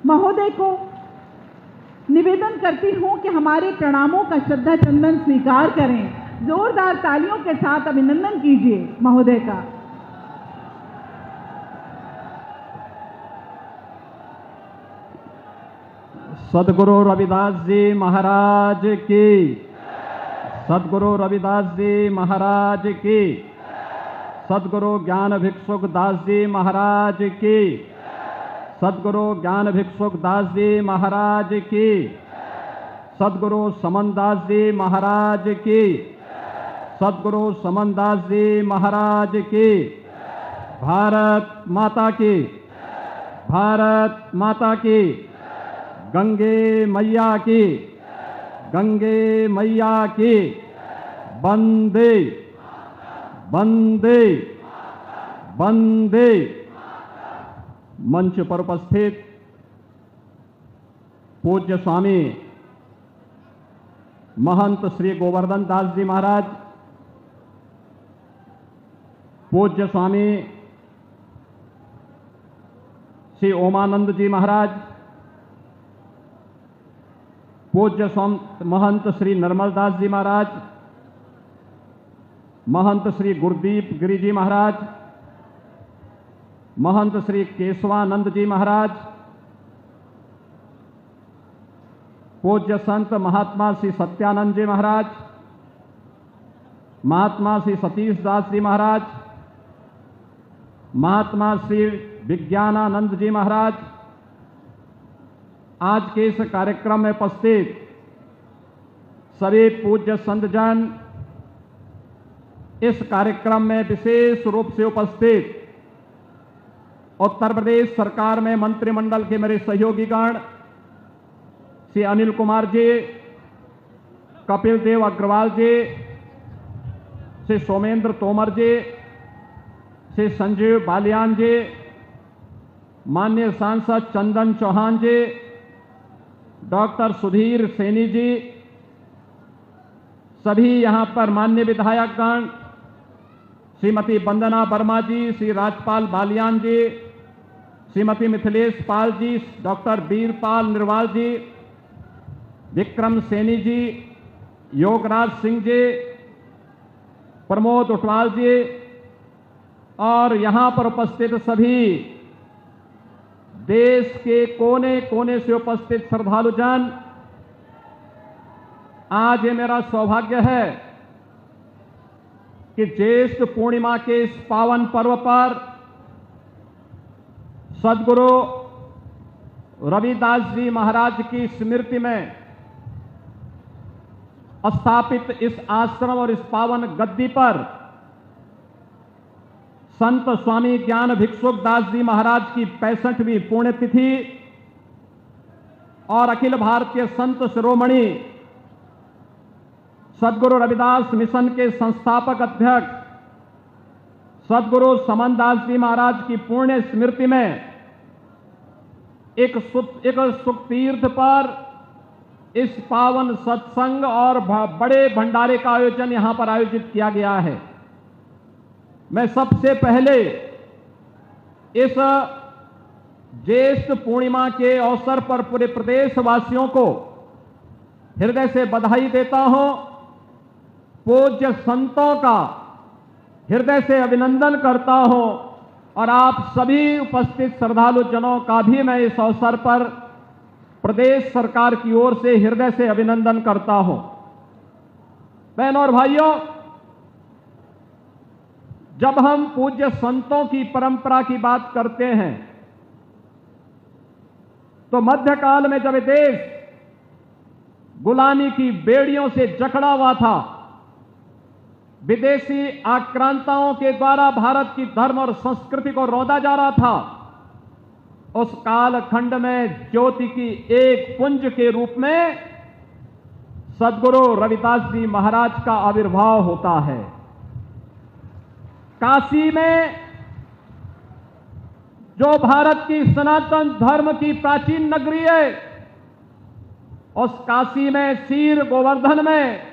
महोदय को निवेदन करती हूं कि हमारे प्रणामों का श्रद्धा चंदन स्वीकार करें। जोरदार तालियों के साथ अभिनंदन कीजिए महोदय का। सद्गुरु रविदास जी महाराज की, सद्गुरु रविदास जी महाराज की, सद्गुरु ज्ञान भिक्षुक दास जी महाराज की, सद्गुरु ज्ञान भिक्षुक दास जी महाराज की, सद्गुरु समन दास जी महाराज की, सद्गुरु समन दास जी महाराज की। भारत माता की, भारत माता की, गंगे मैया की, गंगे मैया की। वंदे वंदे वंदे। मंच पर उपस्थित पूज्य स्वामी महंत श्री गोवर्धन दास जी महाराज, पूज्य स्वामी श्री ओमानंद जी महाराज, पूज्य महंत श्री निर्मल दास जी महाराज, महंत श्री गुरदीप गिरी जी महाराज, महंत श्री केशवानंद जी महाराज, पूज्य संत महात्मा श्री सत्यानंद जी महाराज, महात्मा श्री सतीश दास जी महाराज, महात्मा श्री विज्ञानानंद जी महाराज, आज के इस कार्यक्रम में उपस्थित सभी पूज्य संतजन, इस कार्यक्रम में विशेष रूप से उपस्थित उत्तर प्रदेश सरकार में मंत्रिमंडल के मेरे सहयोगीगण श्री अनिल कुमार जी, कपिल देव अग्रवाल जी, श्री सोमेंद्र तोमर जी, श्री संजीव बालियान जी, माननीय सांसद चंदन चौहान जी, डॉक्टर सुधीर सैनी जी, सभी यहां पर माननीय विधायकगण, श्रीमती वंदना वर्मा जी, श्री राजपाल बालियान जी, श्रीमती मिथिलेश पाल जी, डॉक्टर वीरपाल निर्वाल जी, विक्रम सैनी जी, योगराज सिंह जी, प्रमोद उटवाल जी और यहां पर उपस्थित सभी देश के कोने कोने से उपस्थित श्रद्धालुजन, आज ये मेरा सौभाग्य है कि ज्येष्ठ पूर्णिमा के इस पावन पर्व पर सद्गुरु रविदास जी महाराज की स्मृति में स्थापित इस आश्रम और इस पावन गद्दी पर संत स्वामी ज्ञान भिक्षुक दास जी महाराज की 65वीं पुण्यतिथि और अखिल भारतीय संत शिरोमणि सद्गुरु रविदास मिशन के संस्थापक अध्यक्ष सद्गुरु समन दास जी महाराज की पुण्य स्मृति में एक सुख तीर्थ पर इस पावन सत्संग और बड़े भंडारे का आयोजन यहां पर आयोजित किया गया है। मैं सबसे पहले इस ज्येष्ठ पूर्णिमा के अवसर पर पूरे प्रदेशवासियों को हृदय से बधाई देता हूं, पूज्य संतों का हृदय से अभिनंदन करता हूं और आप सभी उपस्थित श्रद्धालु जनों का भी मैं इस अवसर पर प्रदेश सरकार की ओर से हृदय से अभिनंदन करता हूं। बहनों और भाइयों, जब हम पूज्य संतों की परंपरा की बात करते हैं तो मध्यकाल में जब देश गुलामी की बेड़ियों से जकड़ा हुआ था, विदेशी आक्रांताओं के द्वारा भारत की धर्म और संस्कृति को रौंदा जा रहा था, उस कालखंड में ज्योति की एक पुंज के रूप में सद्गुरु रविदास जी महाराज का आविर्भाव होता है। काशी में जो भारत की सनातन धर्म की प्राचीन नगरी है, उस काशी में शीर गोवर्धन में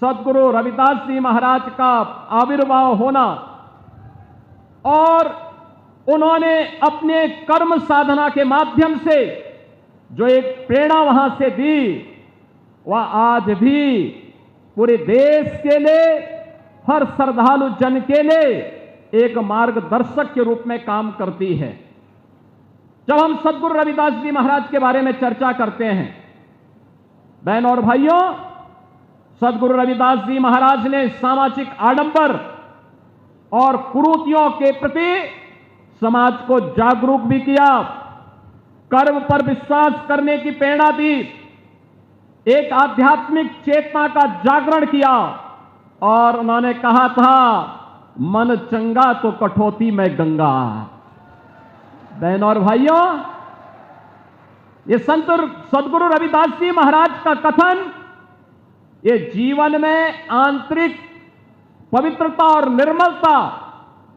सद्गुरु रविदास जी महाराज का आविर्भाव होना और उन्होंने अपने कर्म साधना के माध्यम से जो एक प्रेरणा वहां से दी, वह आज भी पूरे देश के लिए, हर श्रद्धालु जन के लिए एक मार्गदर्शक के रूप में काम करती है। जब हम सद्गुरु रविदास जी महाराज के बारे में चर्चा करते हैं, बहनों और भाइयों, सद्गुरु रविदास जी महाराज ने सामाजिक आडंबर और कुरीतियों के प्रति समाज को जागरूक भी किया, कर्म पर विश्वास करने की प्रेरणा दी, एक आध्यात्मिक चेतना का जागरण किया और उन्होंने कहा था, मन चंगा तो कठौती में गंगा। बहनों और भाइयों, ये संत सद्गुरु रविदास जी महाराज का कथन ये जीवन में आंतरिक पवित्रता और निर्मलता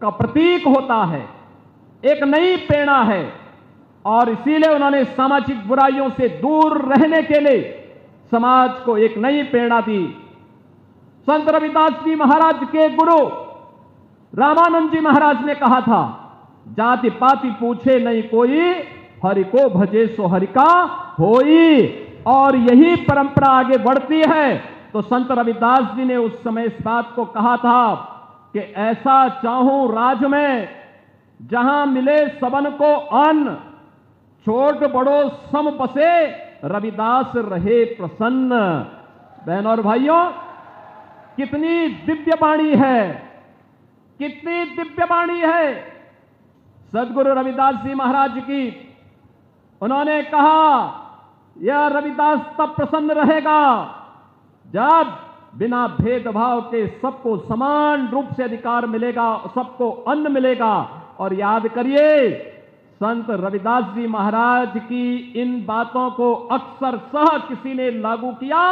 का प्रतीक होता है, एक नई प्रेरणा है और इसीलिए उन्होंने सामाजिक बुराइयों से दूर रहने के लिए समाज को एक नई प्रेरणा दी। संत रविदास जी महाराज के गुरु रामानंद जी महाराज ने कहा था, जाति पाति पूछे नहीं कोई, हरि को भजे सो हरि का होई। और यही परंपरा आगे बढ़ती है। तो संत रविदास जी ने उस समय इस बात को कहा था कि ऐसा चाहूं राज में जहां मिले सबन को अन्न, छोट बड़ो सम बसे, रविदास रहे प्रसन्न। बहनों और भाइयों, कितनी दिव्य वाणी है, कितनी दिव्य वाणी है सद्गुरु रविदास जी महाराज की। उन्होंने कहा, यह रविदास तब प्रसन्न रहेगा जब बिना भेदभाव के सबको समान रूप से अधिकार मिलेगा, सबको अन्न मिलेगा। और याद करिए, संत रविदास जी महाराज की इन बातों को अक्सर सह किसी ने लागू किया।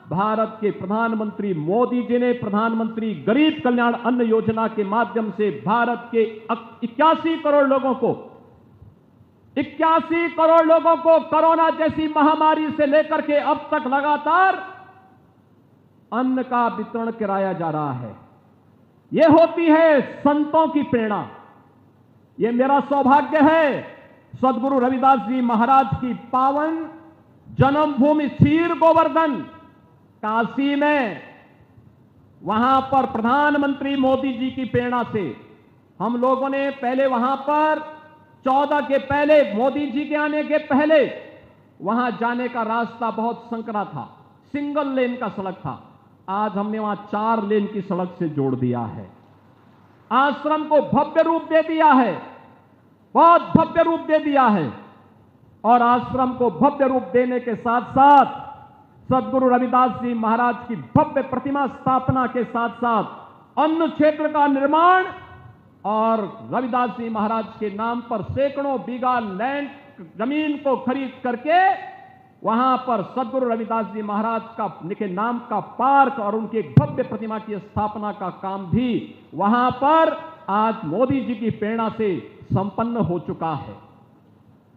भारत के प्रधानमंत्री मोदी जी ने प्रधानमंत्री गरीब कल्याण अन्न योजना के माध्यम से भारत के 81 करोड़ लोगों को 81 करोड़ लोगों को कोरोना जैसी महामारी से लेकर के अब तक लगातार अन्न का वितरण कराया जा रहा है। यह होती है संतों की प्रेरणा। यह मेरा सौभाग्य है सद्गुरु रविदास जी महाराज की पावन जन्मभूमि क्षीर गोवर्धन काशी में, वहां पर प्रधानमंत्री मोदी जी की प्रेरणा से हम लोगों ने पहले वहां पर 14 के पहले, मोदी जी के आने के पहले वहां जाने का रास्ता बहुत संकरा था, सिंगल लेन का सड़क था। आज हमने वहां 4 लेन की सड़क से जोड़ दिया है। आश्रम को भव्य रूप दे दिया है, बहुत भव्य रूप दे दिया है। और आश्रम को भव्य रूप देने के साथ साथ सद्गुरु रविदास जी महाराज की भव्य प्रतिमा स्थापना के साथ साथ अन्न क्षेत्र का निर्माण और रविदास जी महाराज के नाम पर सैकड़ों बीघा लैंड जमीन को खरीद करके वहां पर सद्गुरु रविदास जी महाराज का के नाम का पार्क और उनकी एक भव्य प्रतिमा की स्थापना का काम भी वहां पर आज मोदी जी की प्रेरणा से संपन्न हो चुका है।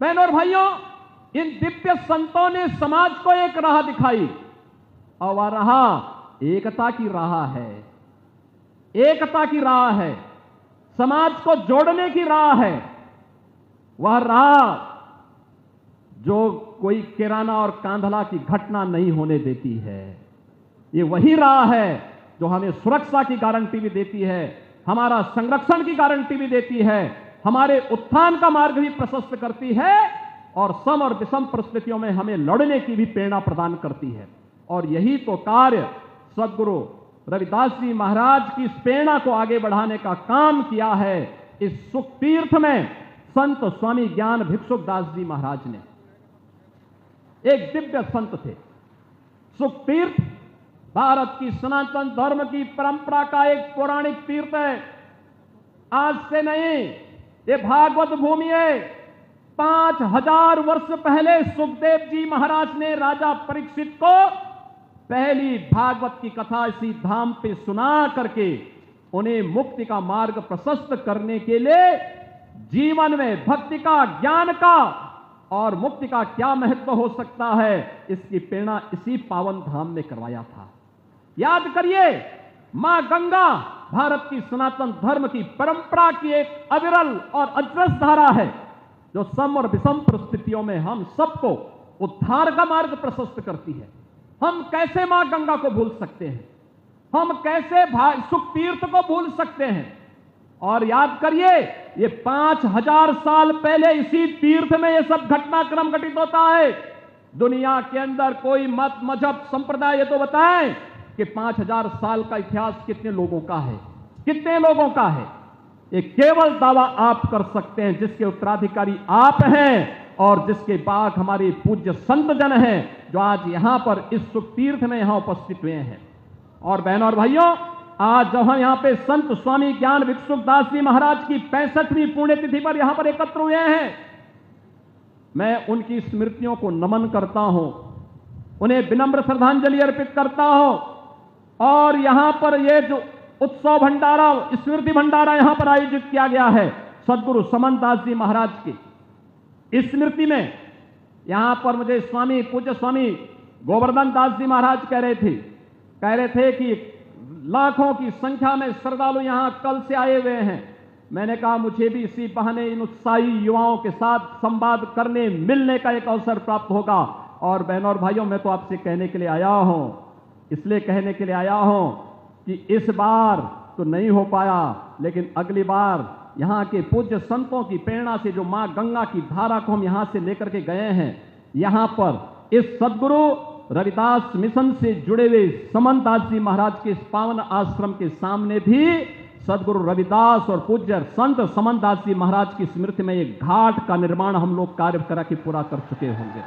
बहनों और भाइयों, इन दिव्य संतों ने समाज को एक राह दिखाई और वह राह एकता की राह है, एकता की राह है, समाज को जोड़ने की राह है। वह राह जो कोई किराना और कांधला की घटना नहीं होने देती है। ये वही राह है जो हमें सुरक्षा की गारंटी भी देती है, हमारा संरक्षण की गारंटी भी देती है, हमारे उत्थान का मार्ग भी प्रशस्त करती है और सम और विषम परिस्थितियों में हमें लड़ने की भी प्रेरणा प्रदान करती है। और यही तो कार्य सद्गुरु रविदास जी महाराज की इस प्रेरणा को आगे बढ़ाने का काम किया है इस सुख तीर्थ में संत स्वामी ज्ञान भिक्षुक दास जी महाराज ने। एक दिव्य संत थे। सुख तीर्थ भारत की सनातन धर्म की परंपरा का एक पौराणिक तीर्थ है। आज से नहीं, ये भागवत भूमि है। 5000 वर्ष पहले सुखदेव जी महाराज ने राजा परीक्षित को पहली भागवत की कथा इसी धाम पे सुना करके उन्हें मुक्ति का मार्ग प्रशस्त करने के लिए जीवन में भक्ति का, ज्ञान का और मुक्ति का क्या महत्व हो सकता है, इसकी प्रेरणा इसी पावन धाम में करवाया था। याद करिए, मां गंगा भारत की सनातन धर्म की परंपरा की एक अविरल और अजरस धारा है, जो सम और विषम परिस्थितियों में हम सबको उद्धार का मार्ग प्रशस्त करती है। हम कैसे मां गंगा को भूल सकते हैं? हम कैसे सुख तीर्थ को भूल सकते हैं? और याद करिए, ये 5000 साल पहले इसी तीर्थ में ये सब घटनाक्रम घटित होता है। दुनिया के अंदर कोई मत, मजहब, संप्रदाय ये तो बताएं कि 5000 साल का इतिहास कितने लोगों का है, कितने लोगों का है? ये केवल दावा आप कर सकते हैं जिसके उत्तराधिकारी आप हैं और जिसके बाद हमारे पूज्य संत जन हैं, जो आज यहां पर इस सुख तीर्थ में यहां उपस्थित हुए हैं। और बहनों और भाइयों, आज जब हम यहां पे संत स्वामी ज्ञान भिक्षुक दास जी महाराज की 65वीं पुण्यतिथि पर यहां पर एकत्र हुए हैं, मैं उनकी स्मृतियों को नमन करता हूं, उन्हें विनम्र श्रद्धांजलि अर्पित करता हूं। और यहां पर यह जो उत्सव भंडारा, स्मृति भंडारा यहां पर आयोजित किया गया है सदगुरु समन दास जी महाराज की स्मृति में, यहां पर मुझे स्वामी पूज्य स्वामी गोवर्धन दास जी महाराज कह रहे थे कि लाखों की संख्या में श्रद्धालु यहां कल से आए हुए हैं। मैंने कहा मुझे भी इसी बहाने इन उत्साही युवाओं के साथ संवाद करने, मिलने का एक अवसर प्राप्त होगा। और बहनों और भाइयों, मैं तो आपसे कहने के लिए आया हूं, इसलिए कहने के लिए आया हूं कि इस बार तो नहीं हो पाया, लेकिन अगली बार यहां के पूज्य संतों की प्रेरणा से जो मां गंगा की धारा को हम यहां से लेकर के गए हैं, यहां पर इस सदगुरु रविदास मिशन से जुड़े हुए समन दास जी महाराज के इस पावन आश्रम के सामने भी सदगुरु रविदास और पूज्य संत समन दास जी महाराज की स्मृति में एक घाट का निर्माण हम लोग कार्य करा के पूरा कर चुके होंगे।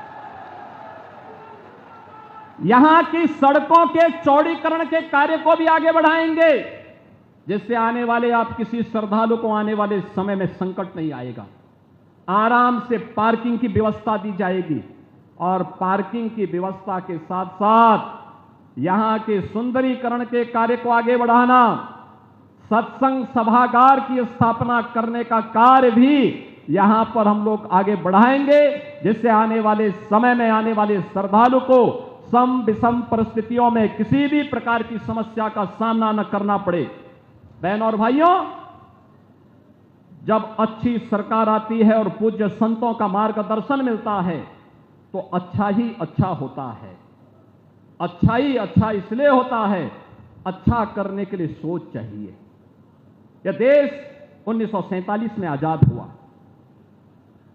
यहां की सड़कों के चौड़ीकरण के कार्य को भी आगे बढ़ाएंगे, जिससे आने वाले आप किसी श्रद्धालु को आने वाले समय में संकट नहीं आएगा। आराम से पार्किंग की व्यवस्था दी जाएगी और पार्किंग की व्यवस्था के साथ साथ यहां के सुंदरीकरण के कार्य को आगे बढ़ाना, सत्संग सभागार की स्थापना करने का कार्य भी यहां पर हम लोग आगे बढ़ाएंगे, जिससे आने वाले समय में आने वाले श्रद्धालु को सम विषम परिस्थितियों में किसी भी प्रकार की समस्या का सामना न करना पड़े। बहनों और भाइयों, जब अच्छी सरकार आती है और पूज्य संतों का मार्गदर्शन मिलता है तो अच्छा ही अच्छा होता है। अच्छा ही अच्छा इसलिए होता है, अच्छा करने के लिए सोच चाहिए। यह देश 1947 में आजाद हुआ।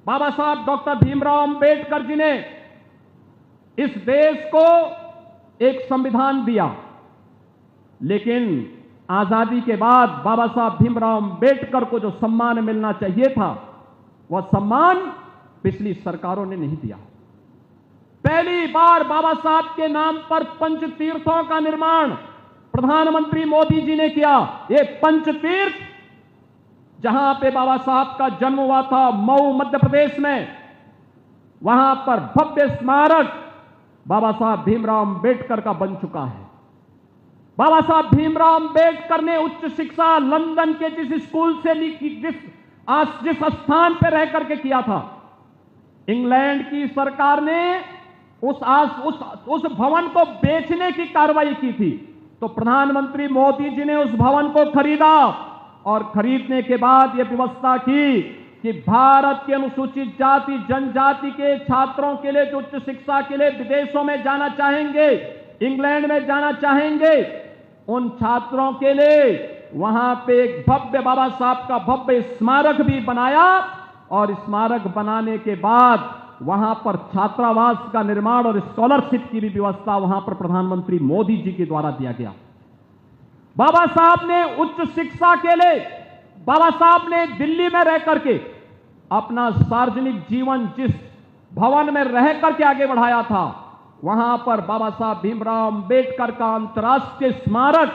बाबा साहब डॉक्टर भीमराव अंबेडकर जी ने इस देश को एक संविधान दिया, लेकिन आजादी के बाद बाबा साहब भीमराव अंबेडकर को जो सम्मान मिलना चाहिए था, वह सम्मान पिछली सरकारों ने नहीं दिया। पहली बार बाबा साहब के नाम पर पंच तीर्थों का निर्माण प्रधानमंत्री मोदी जी ने किया। ये पंच तीर्थ, जहां पे बाबा साहब का जन्म हुआ था मऊ मध्य प्रदेश में, वहां पर भव्य स्मारक बाबा साहब भीमराव अंबेडकर का बन चुका है। बाबा साहब भीमराव अंबेडकर ने उच्च शिक्षा लंदन के जिस स्कूल से जिस स्थान पर रह करके किया था, इंग्लैंड की सरकार ने उस भवन को बेचने की कार्रवाई की थी, तो प्रधानमंत्री मोदी जी ने उस भवन को खरीदा और खरीदने के बाद यह व्यवस्था की कि भारत के अनुसूचित जाति जनजाति के छात्रों के लिए जो उच्च शिक्षा के लिए विदेशों में जाना चाहेंगे, इंग्लैंड में जाना चाहेंगे, उन छात्रों के लिए वहां पे एक भव्य बाबा साहब का भव्य स्मारक भी बनाया। और स्मारक बनाने के बाद वहां पर छात्रावास का निर्माण और स्कॉलरशिप की भी व्यवस्था वहां पर प्रधानमंत्री मोदी जी के द्वारा दिया गया। बाबा साहब ने उच्च शिक्षा के लिए, बाबा साहब ने दिल्ली में रह करके अपना सार्वजनिक जीवन जिस भवन में रह करके आगे बढ़ाया था, वहां पर बाबा साहब भीमराव अंबेडकर का अंतर्राष्ट्रीय स्मारक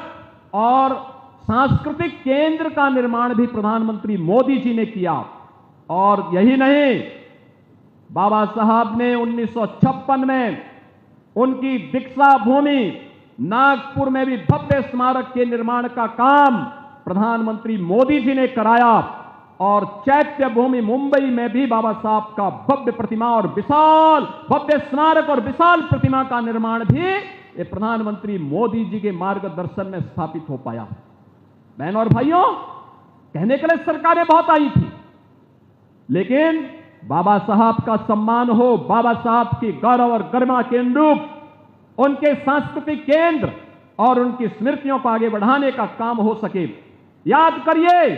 और सांस्कृतिक केंद्र का निर्माण भी प्रधानमंत्री मोदी जी ने किया। और यही नहीं, बाबा साहब ने 1956 में उनकी दीक्षा भूमि नागपुर में भी भव्य स्मारक के निर्माण का काम प्रधानमंत्री मोदी जी ने कराया। और चैत्य भूमि मुंबई में भी बाबा साहब का भव्य प्रतिमा और विशाल भव्य स्मारक और विशाल प्रतिमा का निर्माण भी ये प्रधानमंत्री मोदी जी के मार्गदर्शन में स्थापित हो पाया। बहनों और भाइयों, कहने के लिए सरकारें बहुत आई थी, लेकिन बाबा साहब का सम्मान हो, बाबा साहब की गौरव और गरिमा के अनुरूप उनके सांस्कृतिक केंद्र और उनकी स्मृतियों को आगे बढ़ाने का काम हो सके। याद करिए,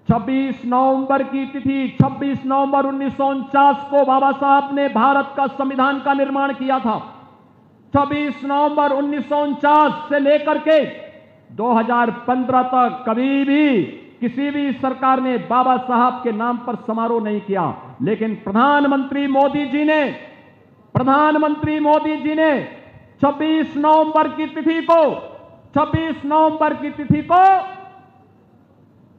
26 नवंबर की तिथि, 26 नवंबर 1949 को बाबा साहब ने भारत का संविधान का निर्माण किया था। 26 नवंबर 1949 से लेकर के 2015 तक कभी भी किसी भी सरकार ने बाबा साहब के नाम पर समारोह नहीं किया, लेकिन प्रधानमंत्री मोदी जी ने 26 नवंबर की तिथि को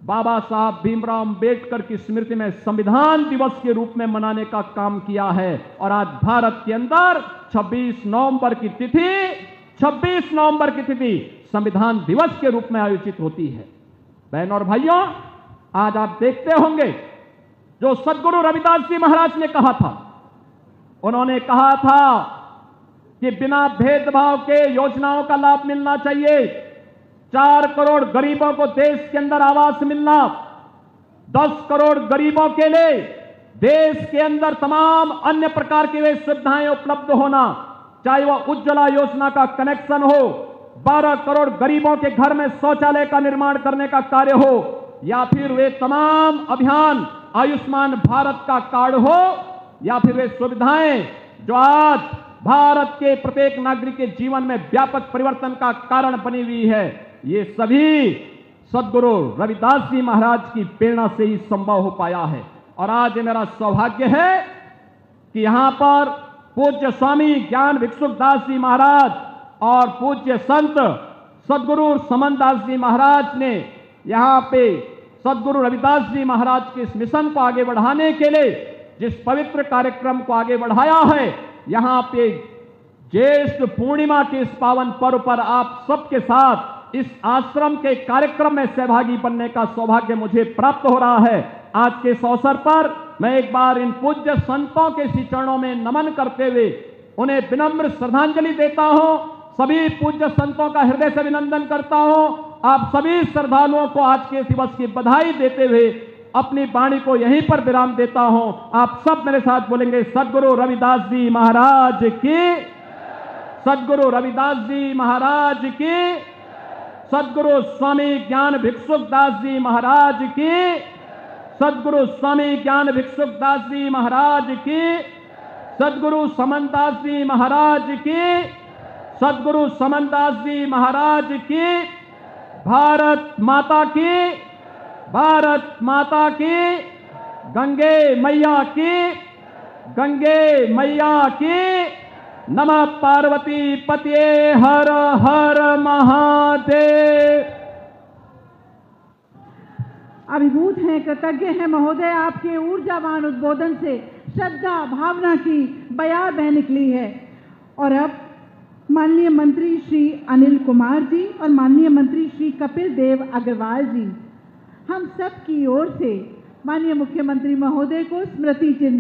बाबा साहब भीमराव अंबेडकर की स्मृति में संविधान दिवस के रूप में मनाने का काम किया है। और आज भारत के अंदर 26 नवंबर की तिथि संविधान दिवस के रूप में आयोजित होती है। बहनों और भाइयों, आज आप देखते होंगे जो सद्गुरु रविदास जी महाराज ने कहा था, उन्होंने कहा था कि बिना भेदभाव के योजनाओं का लाभ मिलना चाहिए। 4 करोड़ गरीबों को देश के अंदर आवास मिलना, 10 करोड़ गरीबों के लिए देश के अंदर तमाम अन्य प्रकार की वे सुविधाएं उपलब्ध होना, चाहे वह उज्ज्वला योजना का कनेक्शन हो, 12 करोड़ गरीबों के घर में शौचालय का निर्माण करने का कार्य हो, या फिर वे तमाम अभियान आयुष्मान भारत का कार्ड हो, या फिर वे सुविधाएं जो आज भारत के प्रत्येक नागरिक के जीवन में व्यापक परिवर्तन का कारण बनी हुई है, ये सभी सद्गुरु रविदास जी महाराज की प्रेरणा से ही संभव हो पाया है। और आज मेरा सौभाग्य है कि यहां पर पूज्य स्वामी ज्ञान भिक्षुकदास जी महाराज और पूज्य संत सद्गुरु समनदास जी महाराज ने यहां पे सद्गुरु रविदास जी महाराज के इस मिशन को आगे बढ़ाने के लिए जिस पवित्र कार्यक्रम को आगे बढ़ाया है, यहां पे ज्येष्ठ पूर्णिमा के इस पावन पर्व पर आप सबके साथ इस आश्रम के कार्यक्रम में सहभागी बनने का सौभाग्य मुझे प्राप्त हो रहा है। आज के इस अवसर पर मैं एक बार इन पूज्य संतों के श्री चरणों में नमन करते हुए उन्हें विनम्र श्रद्धांजलि देता हूं। सभी पूज्य संतों का हृदय से अभिनंदन करता हूं। आप सभी श्रद्धालुओं को आज के दिवस की बधाई देते हुए अपनी वाणी को यहीं पर विराम देता हूं। आप सब मेरे साथ बोलेंगे, सद्गुरु रविदास जी महाराज की, सद्गुरु रविदास जी महाराज की, सद्गुरु स्वामी ज्ञान भिक्षुकदास जी महाराज की, सद्गुरु स्वामी ज्ञान भिक्षुकदास जी महाराज की, सद्गुरु समनदास जी महाराज की, सद्गुरु समनदास जी महाराज की। भारत माता की, भारत माता की, गंगे मैया की, गंगे मैया की। नमः पार्वती पतये हर हर महादेव। अभिभूत हैं, कृतज्ञ हैं महोदय, आपके ऊर्जावान उद्बोधन से श्रद्धा भावना की बयार बह निकली है। और अब माननीय मंत्री श्री अनिल कुमार जी और माननीय मंत्री श्री कपिल देव अग्रवाल जी हम सब की ओर से माननीय मुख्यमंत्री महोदय को स्मृति चिन्ह